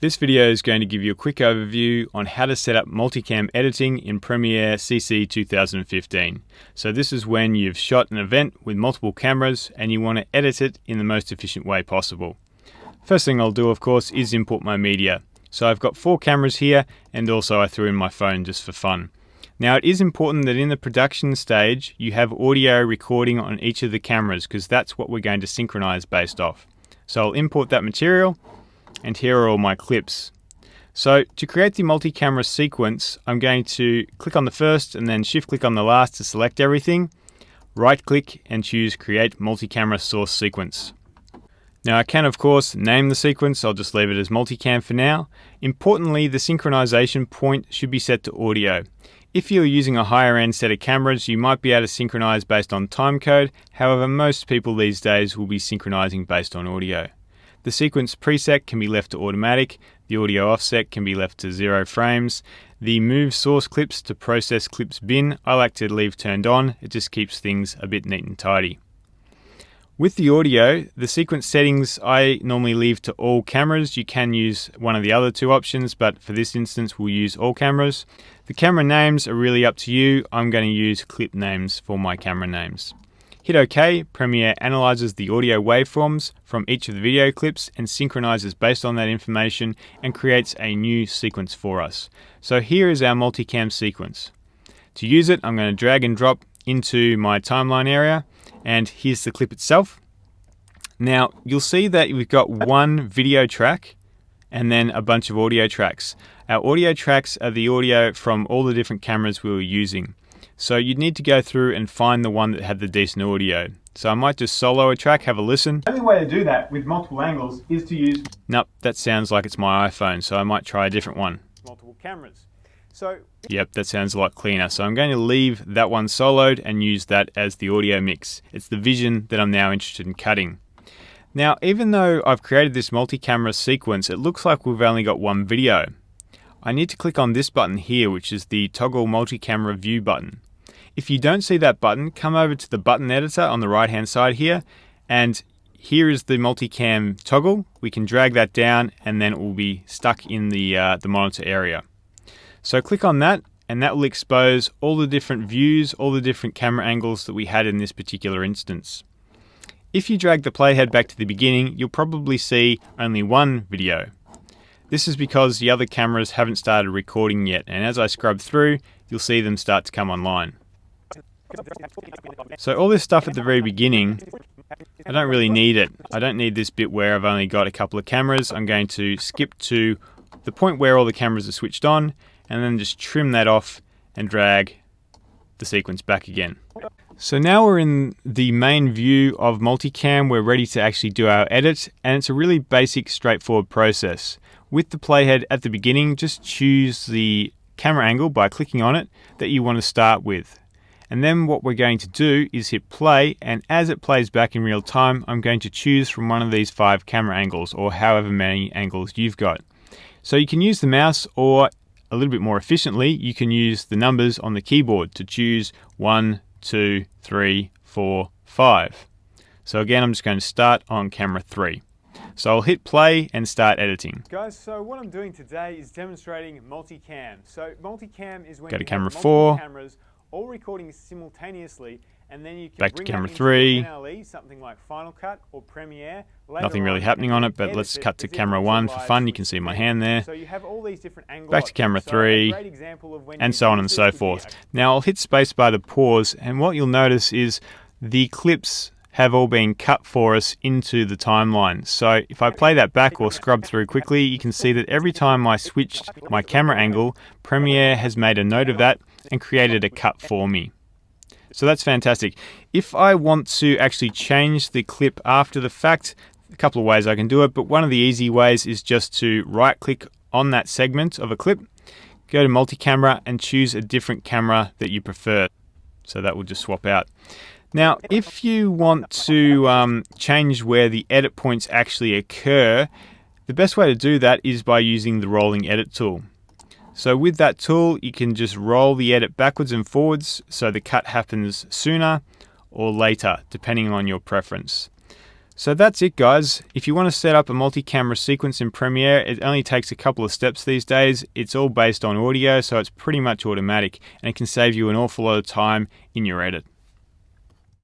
This video is going to give you a quick overview on how to set up multicam editing in Premiere CC 2015. So this is when you've shot an event with multiple cameras and you want to edit it in the most efficient way possible. First thing I'll do, of course, is import my media. So I've got 4 cameras here, and also I threw in my phone just for fun. Now it is important that in the production stage you have audio recording on each of the cameras, because that's what we're going to synchronize based off. So I'll import that material. And here are all my clips. So to create the multi-camera sequence, I'm going to click on the first and then shift click on the last to select everything. Right click and choose Create Multi-Camera Source Sequence. Now I can of course name the sequence, I'll just leave it as multicam for now. Importantly, the synchronization point should be set to audio. If you're using a higher end set of cameras, you might be able to synchronize based on timecode. However, most people these days will be synchronizing based on audio. The sequence preset can be left to automatic, the audio offset can be left to 0 frames, the move source clips to process clips bin I like to leave turned on, it just keeps things a bit neat and tidy. With the audio, the sequence settings I normally leave to all cameras. You can use one of the other 2 options, but for this instance we'll use all cameras. The camera names are really up to you. I'm going to use clip names for my camera names. Hit OK, Premiere analyzes the audio waveforms from each of the video clips and synchronizes based on that information and creates a new sequence for us. So here is our multicam sequence. To use it, I'm going to drag and drop into my timeline area, and here's the clip itself. Now you'll see that we've got one video track and then a bunch of audio tracks. Our audio tracks are the audio from all the different cameras we were using. So you'd need to go through and find the one that had the decent audio. So I might just solo a track, have a listen. The only way to do that with multiple angles is to use... Nope, that sounds like it's my iPhone, so I might try a different one. multiple cameras. So... Yep, that sounds a lot cleaner. So I'm going to leave that one soloed and use that as the audio mix. It's the vision that I'm now interested in cutting. Now, even though I've created this multi-camera sequence, it looks like we've only got one video. I need to click on this button here, which is the Toggle Multi-Camera View button. If you don't see that button, come over to the button editor on the right hand side here, and here is the multicam toggle. We can drag that down and then it will be stuck in the monitor area. So click on that and that will expose all the different views, all the different camera angles that we had in this particular instance. If you drag the playhead back to the beginning, you'll probably see only one video. This is because the other cameras haven't started recording yet, and as I scrub through, you'll see them start to come online. So all this stuff at the very beginning, I don't really need it. I don't need this bit where I've only got a couple of cameras. I'm going to skip to the point where all the cameras are switched on and then just trim that off and drag the sequence back again. So now we're in the main view of multicam. We're ready to actually do our edit, and it's a really basic, straightforward process. With the playhead at the beginning, just choose the camera angle by clicking on it that you want to start with. And then what we're going to do is hit play, and as it plays back in real time, I'm going to choose from one of these 5 camera angles, or however many angles you've got. So you can use the mouse, or a little bit more efficiently, you can use the numbers on the keyboard to choose 1, 2, 3, 4, 5. So again, I'm just going to start on camera 3. So I'll hit play and start editing. Guys, so what I'm doing today is demonstrating multicam. So multicam is when go to you camera have 4. Cameras all recording simultaneously, and then you can back to bring camera that 3. into NLE, something like Final Cut or Premiere. Nothing really happening on it, but let's cut to camera 1 for fun. You can see my hand there. So you have all these different angles. Back to camera 3, and so on and so forth. Now I'll hit spacebar to pause, and what you'll notice is the clips have all been cut for us into the timeline. So if I play that back or scrub through quickly, you can see that every time I switched my camera angle, Premiere has made a note of that and created a cut for me. So that's fantastic. If I want to actually change the clip after the fact, a couple of ways I can do it, but one of the easy ways is just to right click on that segment of a clip, go to multi-camera and choose a different camera that you prefer. So that will just swap out. Now, if you want to change where the edit points actually occur, the best way to do that is by using the rolling edit tool. So with that tool, you can just roll the edit backwards and forwards so the cut happens sooner or later, depending on your preference. So that's it, guys. If you want to set up a multi-camera sequence in Premiere, it only takes a couple of steps these days. It's all based on audio, so it's pretty much automatic, and it can save you an awful lot of time in your edit.